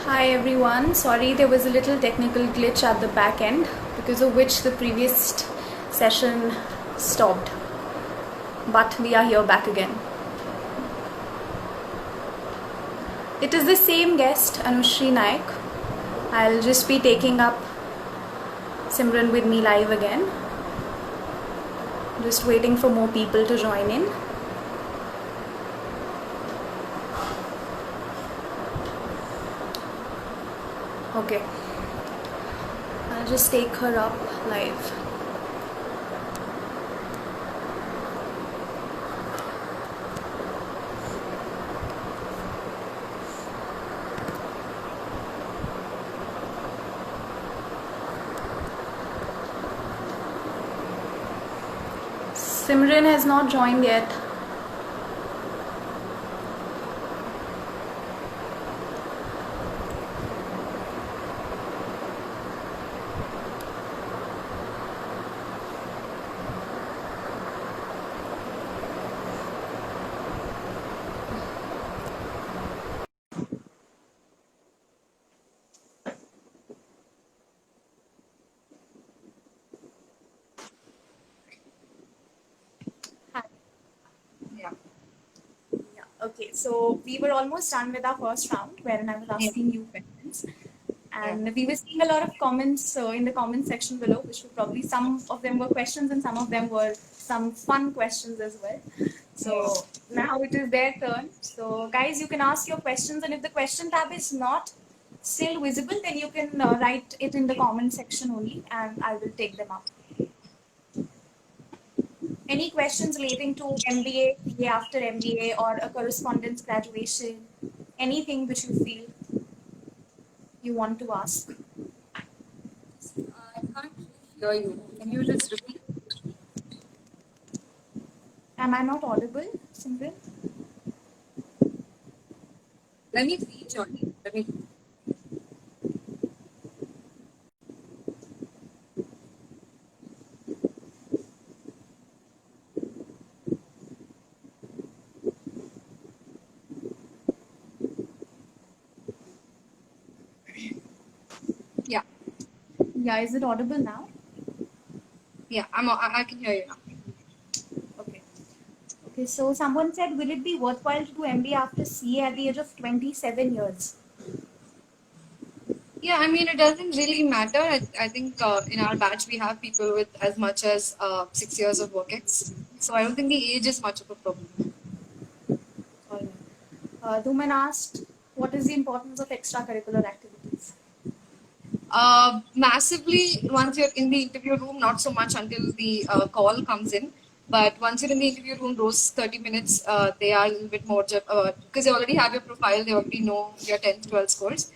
Hi everyone, sorry there was a little technical glitch at the back end because of which the previous session stopped. But we are here back again. It is the same guest, Anushri Naik. I'll just be taking up Simran with me live again. Just waiting for more people to join in. Okay, I'll just take her up live. Simran has not joined yet. Okay, so we were almost done with our first round wherein I was asking you questions. And we were seeing a lot of comments in the comment section below, which were probably some of them were questions and some of them were some fun questions as well. So now it is their turn. So guys, you can ask your questions, and if the question tab is not still visible, then you can write it in the comment section only, and I will take them up. Any questions relating to MBA, CA after MBA, or a correspondence graduation? Anything which you feel you want to ask? I can't hear you. Can you just repeat? Am I not audible, Simran? Let me see, Johnny. Let me. Yeah, Yeah, is it audible now? yeah. I can hear you now. Okay. Okay, so someone said, will it be worthwhile to do MBA after CA at the age of 27 years? Yeah, I mean, it doesn't really matter. I think in our batch we have people with as much as 6 years of work ex. So I don't think the age is much of a problem. Dhuman asked, what is the importance of extracurricular activities? Massively, once you're in the interview room, not so much until the call comes in. But once you're in the interview room, those 30 minutes, they are a little bit more, because they already have your profile, they already know your 10th, 12th scores.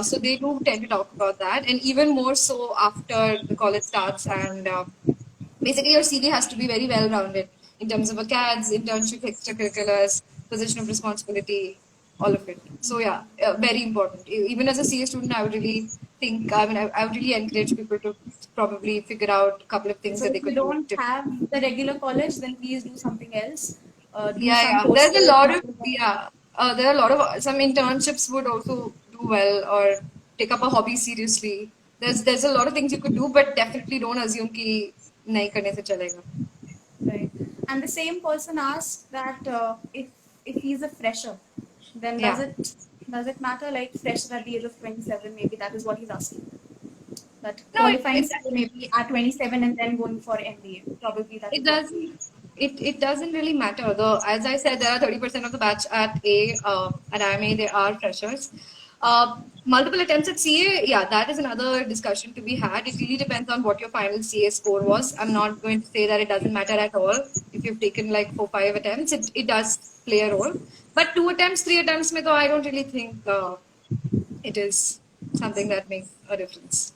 So they do tend to talk about that. And even more so after the college starts. And basically, your CV has to be very well rounded in terms of ACADS, internship, extracurriculars, position of responsibility, all of it. So yeah, very important. Even as a CA student, I would really think, I would really encourage people to probably figure out a couple of things So that they if you could do. don't have the regular college, then please do something else. Do Yeah, some yeah. There's a courses. lot of, yeah, there are a lot of, some internships would also do well, or take up a hobby seriously. There's a lot of things you could do, but definitely don't assume कि नहीं करने से चलेगा. Right. And the same person asked that if he's a fresher, then Yeah. does it matter, like fresher at the age of 27? Maybe that is what he's asking. But No, qualifying CA maybe at 27 and then going for MBA. Probably that it is what. doesn't it doesn't really matter. Though, as I said, there are 30% of the batch at IMA, they are freshers. Multiple attempts at CA, yeah, that is another discussion to be had. It really depends on what your final CA score was. I'm not going to say that it doesn't matter at all. If you've taken like 4-5 attempts, it does play a role. But 2 attempts, 3 attempts, mein, I don't really think it is something that makes a difference.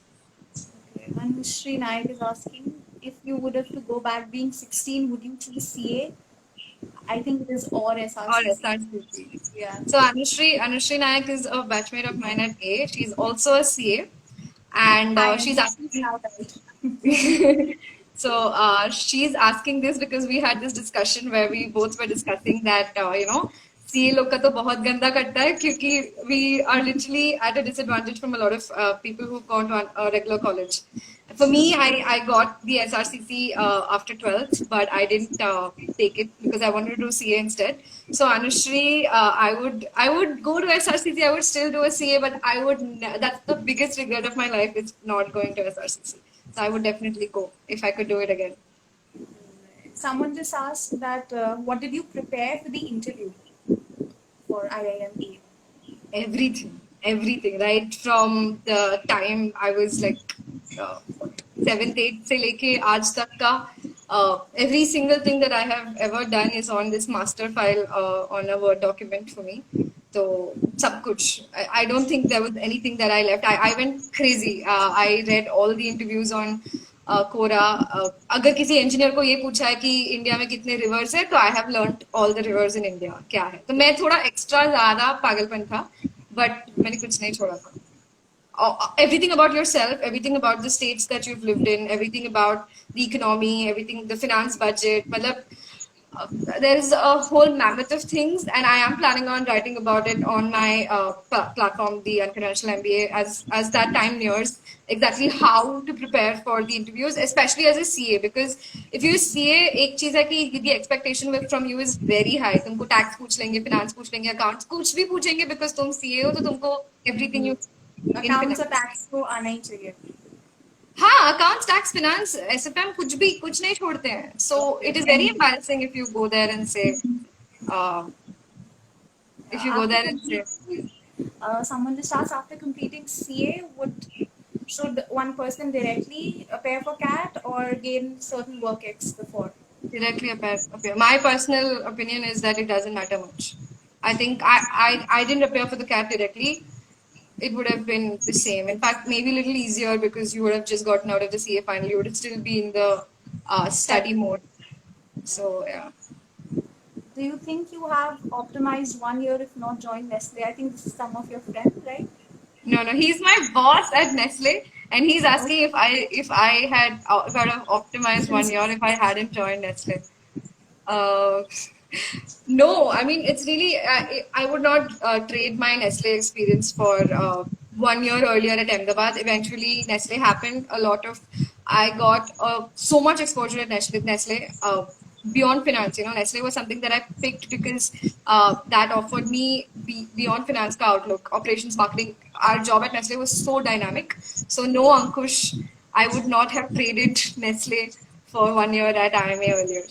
Okay. Anushri Naik is asking, if you would have to go back being 16, would you choose CA? I think it is or Or SRCC. SRCC. Yeah. So Anushri Nayak is a batchmate of mine at A. She's also a CA, and I she's am asking. now right. So she's asking this because we had this discussion where we both were discussing that CA लोग का तो बहुत गंदा कटता है क्योंकि we are literally at a disadvantage from a lot of people who've gone to a regular college. For me, I got the SRCC after 12th, but I didn't take it because I wanted to do CA instead. So Anushri, I would go to SRCC. I would still do a CA, but that's the biggest regret of my life is not going to SRCC. So I would definitely go if I could do it again. Someone just asked that what did you prepare for the interview for IIMA? Everything, right from the time I was like seventh, eighth से लेके आज तक का every single thing that I have ever done is on this master file on a Word document for me. So सब कुछ. I don't think there was anything that I left. I went crazy. I read all the interviews on कोरा. अगर किसी engineer को ये पूछा है कि India में कितने रिवर्स है तो I have learned all the reverse in India क्या है. तो मैं थोड़ा एक्स्ट्रा ज्यादा पागलपन था बट मैंने कुछ नहीं छोड़ा था. Everything about yourself, everything about the states that you've lived in, everything about the economy, everything, the finance budget. Matlab, there is a whole mammoth of things, and I am planning on writing about it on my platform, the Unconventional MBA, as that time nears. Exactly how to prepare for the interviews, especially as a CA, because if you CA, एक चीज है कि the expectation from you is very high. तुमको tax पूछ लेंगे, finance पूछ लेंगे, accounts कुछ भी पूछेंगे because तुम CA हो तो तुमको everything you Accounts और tax को आना ही चाहिए. हाँ, accounts, tax, finance, SFM कुछ नहीं छोड़ते हैं. So it is very embarrassing if you go there and say, uh, Someone just asked after completing CA, should one person directly appear for CAT or gain certain work ex before? Directly appear. My personal opinion is that it doesn't matter much. I think I didn't appear for the CAT directly. It would have been the same. In fact, maybe a little easier because you would have just gotten out of the CA final. You would still be in the study mode. So, yeah. Do you think you have optimized 1 year if not joined Nestle? I think this is some of your friends, right? No, he's my boss at Nestle, and he's asking if I had optimized 1 year if I hadn't joined Nestle. No, I mean it's really I would not trade my Nestle experience for 1 year earlier at Ahmedabad. Eventually, Nestle happened. I got so much exposure at Nestle. Beyond finance, Nestle was something that I picked because that offered me beyond finance ka outlook, operations, marketing. Our job at Nestle was so dynamic. So no, Ankush, I would not have traded Nestle for 1 year at IMA earlier.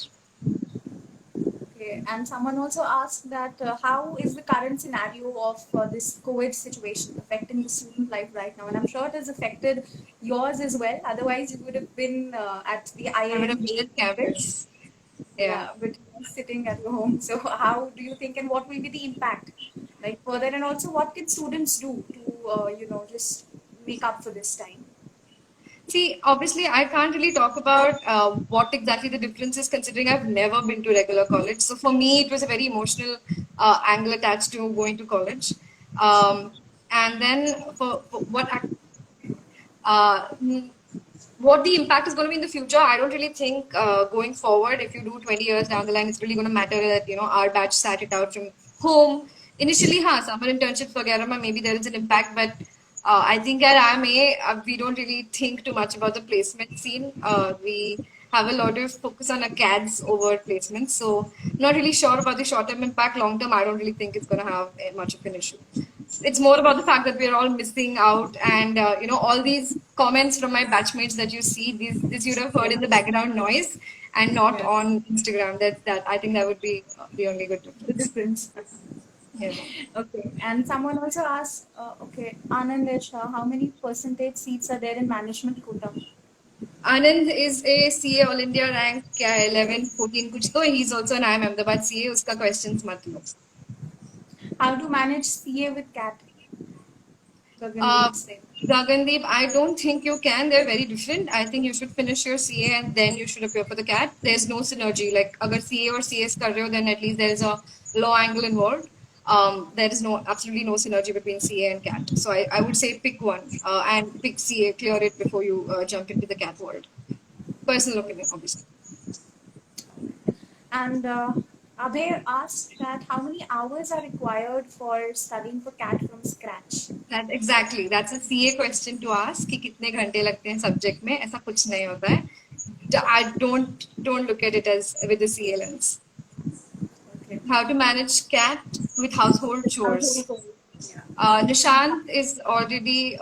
Okay, and someone also asked that how is the current scenario of this COVID situation affecting the student life right now? And I'm sure it has affected yours as well. Otherwise, you would have been at the IIM campus. Yeah, but you're sitting at your home. So how do you think, and what will be the impact, like further, and also what can students do to just make up for this time? See, obviously, I can't really talk about what exactly the difference is, considering I've never been to regular college. So for me, it was a very emotional angle attached to going to college. And then for uh, what the impact is going to be in the future, I don't really think going forward, if you do 20 years down the line, it's really going to matter that, our batch sat it out from home. Initially, summer internships, maybe there is an impact, but I think at IMA, we don't really think too much about the placement scene. We have a lot of focus on ACADS over placements. So not really sure about the short-term impact. Long-term, I don't really think it's going to have much of an issue. It's more about the fact that we're all missing out, and all these comments from my batchmates that you see, this you'd have heard in the background noise, and not on Instagram. That I think that would be the only good difference. Yeah. Okay, and someone also asked, Anand Shah, how many percentage seats are there in management quota? Anand is a CA All India rank 11, 14 kuch to. He's also an IIM Ahmedabad CA. Uska questions mat lo. How to manage CA with CAT? Gagandeep, I don't think you can. They're very different. I think you should finish your CA and then you should appear for the CAT. There's no synergy. Like, agar CA or CS kar rahe ho, then at least there is a law angle involved. There is absolutely no synergy between CA and CAT. So I would say pick one and pick CA, clear it before you jump into the CAT world. Personal opinion, obviously. And Abhay asked that how many hours are required for studying for CAT from scratch? That's a CA question to ask कि कितने घंटे लगते हैं subject में. ऐसा कुछ नहीं होता है. I don't look at it as with the CA lens. Okay. How to manage cat with household chores. Nishant is already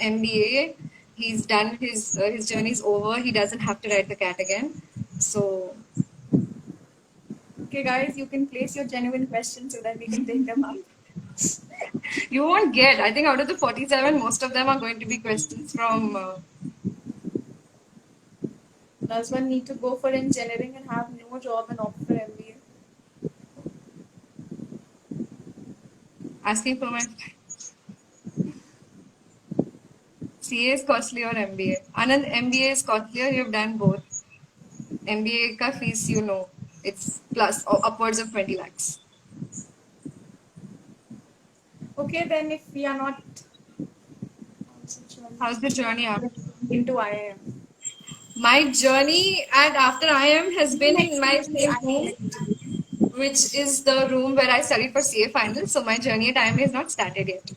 MBA. He's done his journey's over. He doesn't have to write the cat again. So Okay, guys, you can place your genuine questions so that we can take them up. you won't get. I think out of the 47, most of them are going to be questions from. Does one need to go for engineering and have no job and opt for MBA? Asking for my CA is costly or MBA. Anand, MBA is costlier. You've done both. MBA ka fees, you know, it's plus or upwards of 20 lakhs. Okay, then if we are not How's the journey after? into IIM? My journey and after IIM has been in my same room, which is the room where I studied for CA finals. So my journey at IIM is not started yet.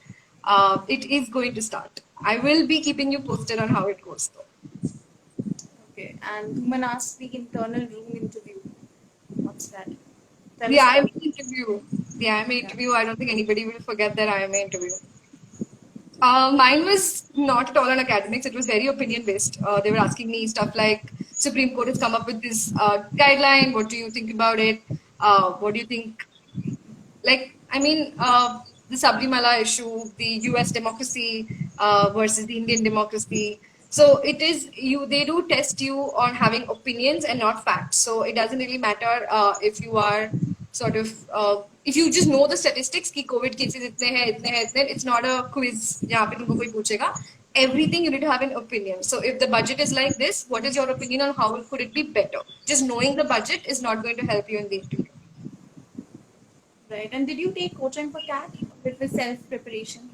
It is going to start. I will be keeping you posted on how it goes though. Okay, and Human asked the internal room interview. What's that? Tell The us IIM about it. interview. The IIM interview, I don't think anybody will forget that IIM interview. Mine was not at all on academics. It was very opinion based. They were asking me stuff like Supreme Court has come up with this guideline. What do you think about it? What do you think? Like, I mean, the Sabrimala issue, the US democracy versus the Indian democracy. So it is you. They do test you on having opinions and not facts. So it doesn't really matter if you are sort of if you just know the statistics कि COVID cases इतने हैं इतने हैं इतने. It's not a quiz जहाँ पे तुमको कोई पूछेगा. Everything you need to have an opinion. So if the budget is like this, what is your opinion on how could it be better? Just knowing the budget is not going to help you in the interview. Right. And did you take coaching for CAT? It was self preparation.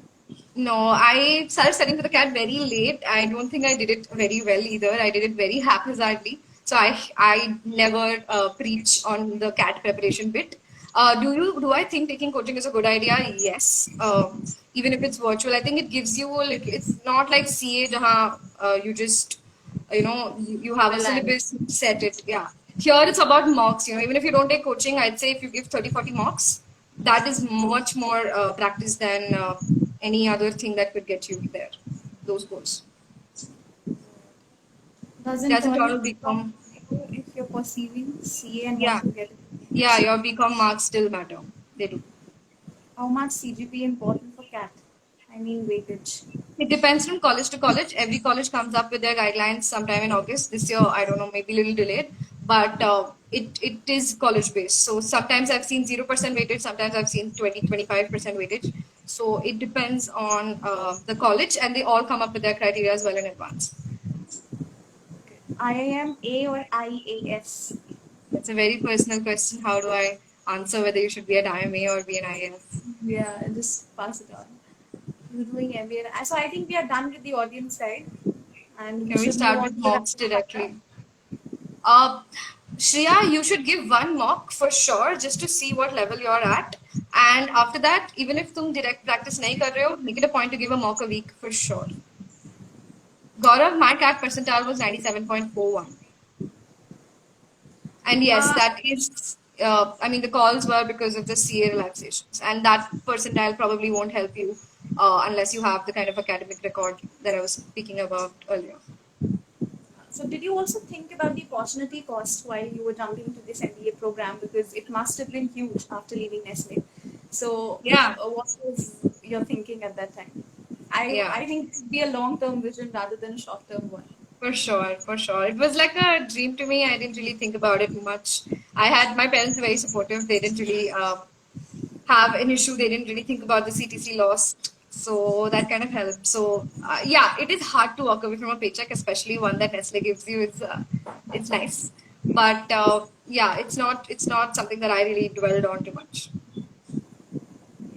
No, I started studying for the CAT very late. I don't think I did it very well either. I did it very haphazardly. So I never preach on the CAT preparation bit. Do I think taking coaching is a good idea? Yes. Even if it's virtual, I think it gives you like it's not like CA jahan you just you have a syllabus set it. Yeah. Here it's about mocks. Even if you don't take coaching, I'd say if you give 30-40 mocks, that is much more practice than any other thing that could get you there. Those goals. Doesn't Doesn't all all become if you're perceiving CA and Yeah. want to get it? yeah, your BCom marks still matter. They do. How much CGPA important for CAT? I mean weightage. It depends from college to college. Every college comes up with their guidelines sometime in August. This year, I don't know, maybe a little delayed, but it is college based. So sometimes I've seen 0% weightage, sometimes I've seen 20-25% weightage. So it depends on the college, and they all come up with their criteria as well in advance. IIM A or IAS? That's a very personal question. How do I answer whether you should be at IMA or be an IAS? Yeah, just pass it on. We're doing MBA. So I think we are done with the audience side. And Can we should start move with on to the mocks rapid directly? fire. Shreya, you should give one mock for sure just to see what level you're at. And after that, even if तुम direct practice नहीं कर रहे हो, make it a point to give a mock a week for sure. Gaurav, my CAT percentile was 97.41. And yes, that is, I mean, the calls were because of the CA relaxations. And that percentile probably won't help you unless you have the kind of academic record that I was speaking about earlier. So did you also think about the opportunity cost while you were jumping into this MBA program? Because it must have been huge after leaving Nestle. So Yeah. What was your thinking at that time? Yeah. I think it would be a long-term vision rather than a short-term one. For sure, for sure. It was like a dream to me. I didn't really think about it much. I had my parents were very supportive. They didn't really have an issue. They didn't really think about the CTC loss. So that kind of helped. So yeah, it is hard to walk away from a paycheck, especially one that Nestle gives you. It's nice, but yeah, it's not something that I really dwelled on too much.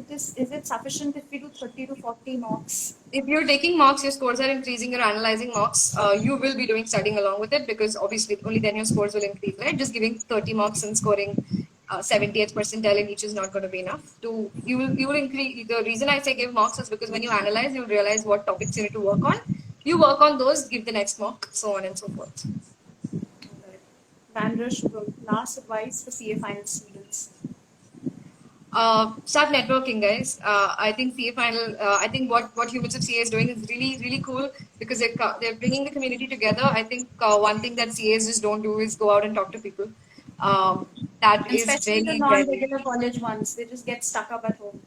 Is it sufficient if we do 30 to 40 mocks? If you're taking mocks, your scores are increasing, you're analyzing mocks, you will be doing studying along with it because obviously only then your scores will increase, right? Just giving 30 mocks and scoring 70th percentile in each is not going to be enough. You will increase. The reason I say give mocks is because when you analyze, you'll realize what topics you need to work on. You work on those, give the next mock, so on and so forth. Vandra Shubham, last advice for CA final students. Start networking, guys. I think CA final. I think what Humans of CA is doing is really cool because they're bringing the community together. I think one thing that CAs just don't do is go out and talk to people. That And is especially the very non-regular college ones, they just get stuck up at home.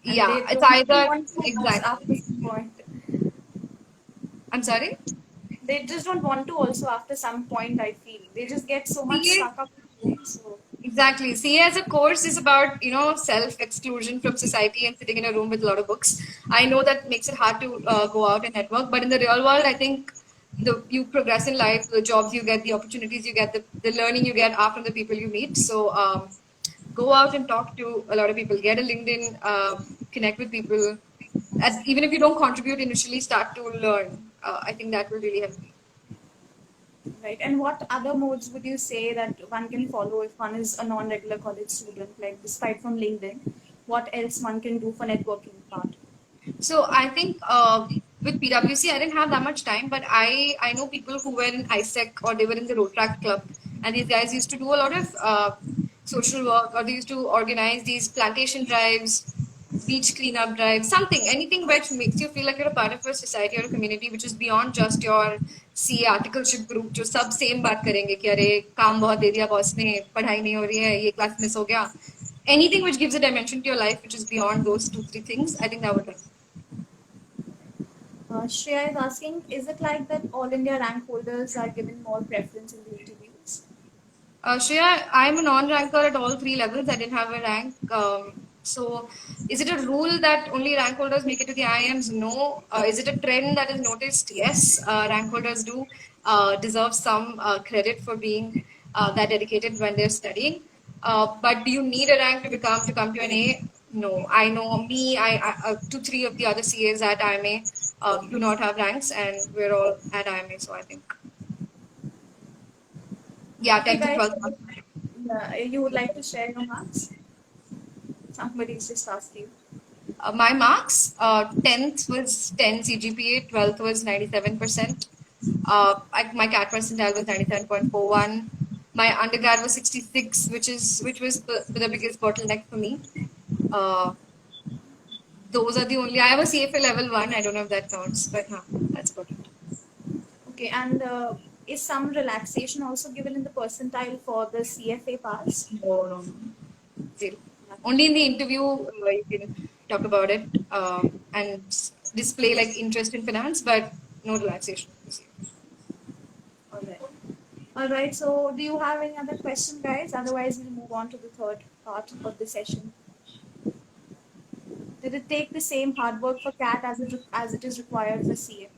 And yeah. they It's don't really either want to also after exactly. some point. I'm sorry. They just don't want to also after some point, I feel. They just get so much CA stuck up at home. So Exactly. CA as a course is about, self-exclusion from society and sitting in a room with a lot of books. I know that makes it hard to go out and network, but in the real world, I think you progress in life, the jobs you get, the opportunities you get, the learning you get are from the people you meet. So go out and talk to a lot of people. Get a LinkedIn, connect with people. Even if you don't contribute initially, start to learn. I think that will really help. right. And what other modes would you say that one can follow if one is a non-regular college student, like despite from LinkedIn? What else one can do for networking part? So I think with PwC, I didn't have that much time, but I know people who were in ISEC or they were in the road track club, and these guys used to do a lot of social work, or they used to organize these plantation drives, beach cleanup drives, anything which makes you feel like you're a part of a society or a community, which is beyond just your CA articleship group, जो सब same बात करेंगे कि अरे काम बहुत दे दिया boss ने, पढ़ाई नहीं हो रही है, ये क्लास मिस हो गया. Anything which gives a dimension to your life, which is beyond those 2-3 things, I think that would help. Shreya is asking, is it like that all India rank holders are given more preference in the interviews? Shreya, I'm a non-ranker at all 3 levels. I didn't have a rank. So, is it a rule that only rank holders make it to the IIMs? No. Is it a trend that is noticed? Yes. Rank holders do deserve some credit for being that dedicated when they're studying. But do you need a rank to come to an A? No. I know me. 2-3 of the other CAs at IMA do not have ranks, and we're all at IMA. So I think. Yeah, Okay, 10th and guys, 12th. you would like to share your marks? Somebody's just asked you. My marks, 10th was 10 CGPA, 12th was 97%. My CAT percentile was 97.41. My undergrad was 66, which was the biggest bottleneck for me. Those are the only. I have a CFA level 1. I don't know if that counts, but that's about it. Okay, and is some relaxation also given in the percentile for the CFA pass? No. Zero. Only in the interview you can talk about it and display like interest in finance, but no relaxation. All right. All right. So, do you have any other question, guys? Otherwise, we'll move on to the third part of the session. Did it take the same hard work for CAT as it is required for CA?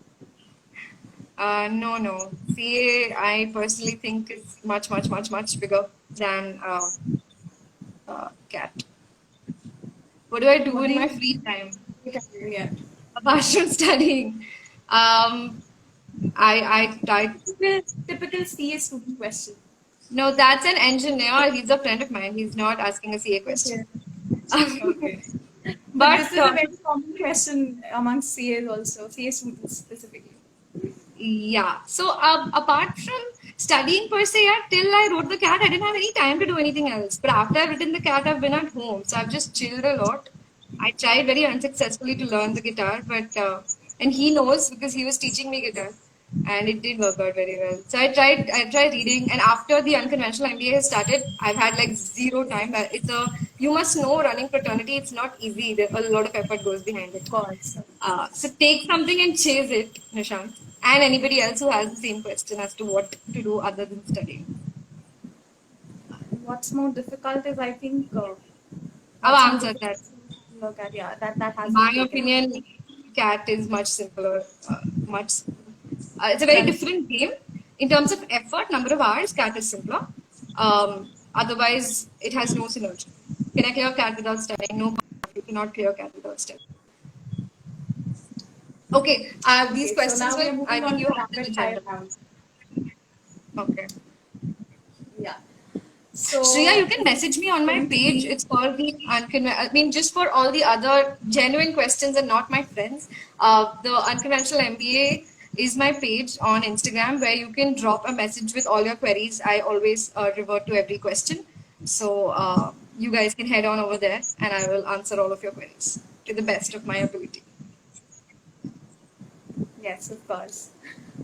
No. CA, I personally think is much bigger than CAT. What do I do in my free time? Yeah. Apart from studying, I Typical CA student question. no, that's an engineer. He's a friend of mine. He's not asking a CA question. Okay. But this is a very common question among CAs also, CA students specifically. Yeah. So apart from studying per se, yeah, till I wrote the CAT, I didn't have any time to do anything else. But after I've written the CAT, I've been at home, so I've just chilled a lot. I tried very unsuccessfully to learn the guitar, but and he knows because he was teaching me guitar, and it did work out very well. So I tried reading, and after the unconventional MBA has started, I've had like zero time. You must know running fraternity. It's not easy. A lot of effort goes behind it. Of course. So take something and chase it, Nishant, and anybody else who has the same question as to what to do other than studying. What's more difficult is, I think, I've answered that. look at, yeah, that has My opinion, CAT is much simpler. It's a very different game in terms of effort, number of hours. CAT is simpler. Otherwise, it has no synergy. Can I clear CAT without studying? No, you cannot clear CAT without studying. Okay, these questions so now will. I think you have the agenda. Okay. Yeah. So, Shreya, you can message me on my page. It's called the I mean, just for all the other genuine questions and not my friends. The Unconventional MBA is my page on Instagram where you can drop a message with all your queries. I always revert to every question. So you guys can head on over there and I will answer all of your queries to the best of my ability. yes, of course.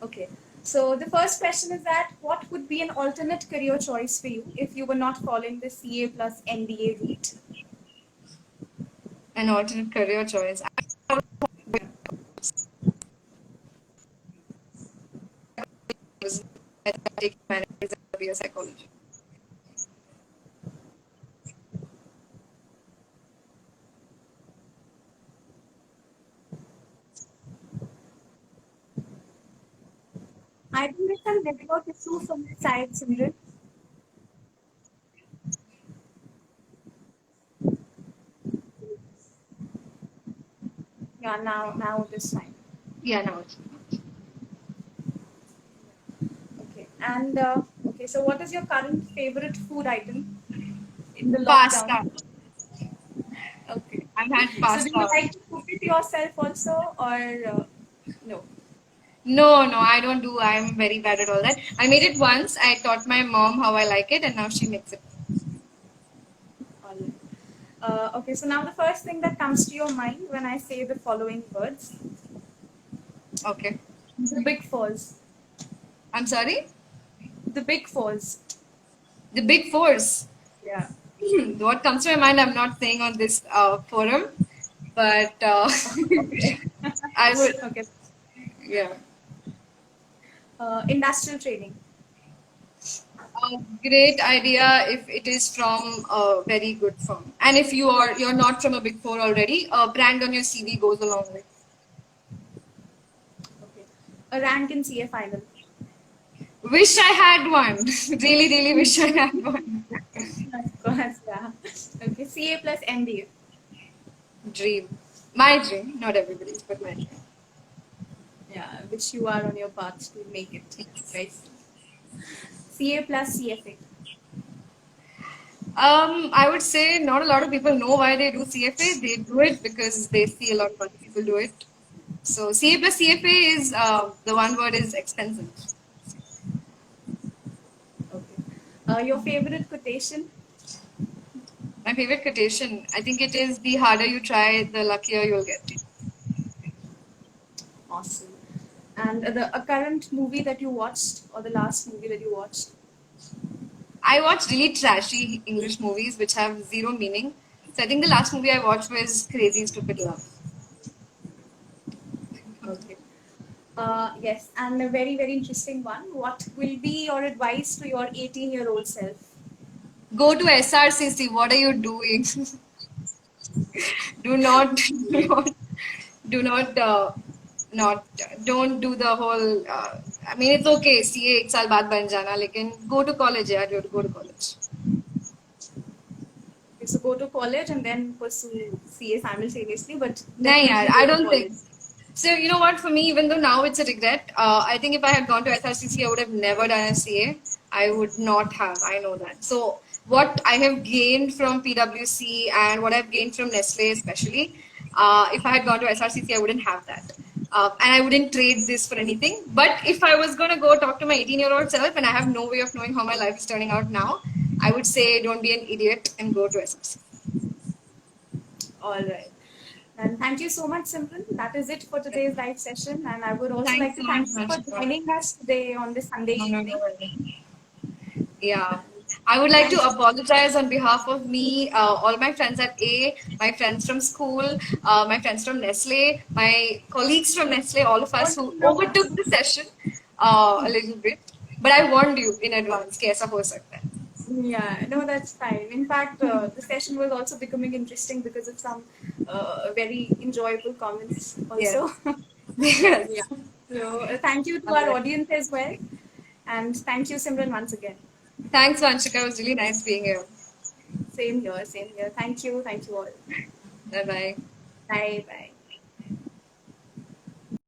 Okay. So the first question is that what would be an alternate career choice for you if you were not following the CA plus MBA route? An alternate career choice. I take management and psychology. I think there's some network issue from the side, Simran. Yeah, now it is fine. Yeah, no, it's Okay. And okay, so what is your current favorite food item in the pasta. lockdown? Okay. I've had So do you pasta. like to cook it yourself also, or no? No, I don't do. I'm very bad at all that. I made it once. I taught my mom how I like it, and now she makes it. All right. Okay, so now the first thing that comes to your mind when I say the following words, Okay. the big falls. I'm sorry. The big falls. The big force. Yeah. What comes to my mind, I'm not saying on this forum, but Okay. I would. Okay. Yeah. Industrial training. Great idea if it is from a very good firm, and if you're not from a big four already, a brand on your CV goes a long way. Okay. A rank in CA final. Wish I had one. Really wish I had one. Of course, yeah. Okay, CA plus MBA. Dream. My dream, not everybody's, but my dream. Yeah, which you are on your path to make it. Right. CA plus CFA. I would say not a lot of people know why they do CFA. They do it because they see a lot of other people do it. So CA plus CFA is the one word is expensive. Okay. Your favorite quotation? My favorite quotation, I think it is the harder you try, the luckier you'll get. Awesome. And a current movie that you watched, or the last movie that you watched? I watch really trashy English movies which have zero meaning. So I think the last movie I watched was Crazy Stupid Love. Okay. Yes, and a very interesting one. What will be your advice to your 18-year-old self? Go to SRCC. What are you doing? do not, do not, do not, not, don't do the whole. I mean, it's okay. CA एक साल बाद बन जाना, लेकिन go to college, यार. You have to go to college. Okay, so go to college and then pursue CA simultaneously, but नहीं definitely यार, go I to don't think. college. So you know what? For me, even though now it's a regret, I think if I had gone to SRCC, I would have never done a CA. I would not have. I know that. So what I have gained from PwC and what I've gained from Nestle, especially, if I had gone to SRCC, I wouldn't have that. And I wouldn't trade this for anything. But if I was going to go talk to my 18-year-old self and I have no way of knowing how my life is turning out now, I would say don't be an idiot and go to SRCC. All right. And thank you so much, Simran. That is it for today's live session. And I would also Thanks like to so thank much, you for Vanshika. joining us today on this Sunday evening. Yeah. I would like to Thank you. apologize on behalf of me, all my friends at A, my friends from school, my friends from Nestle, my colleagues from Nestle, all of us who overtook the session a little bit. But I warned you in advance, कि ऐसा हो सकता है. Yeah, no, that's fine. In fact, the session was also becoming interesting because of some very enjoyable comments also. Yes. Yeah. So thank you to our audience as well. And thank you, Simran, once again. Thanks, Vanshika. It was really nice being here. Same here, same here. Thank you all. Bye bye. Bye bye.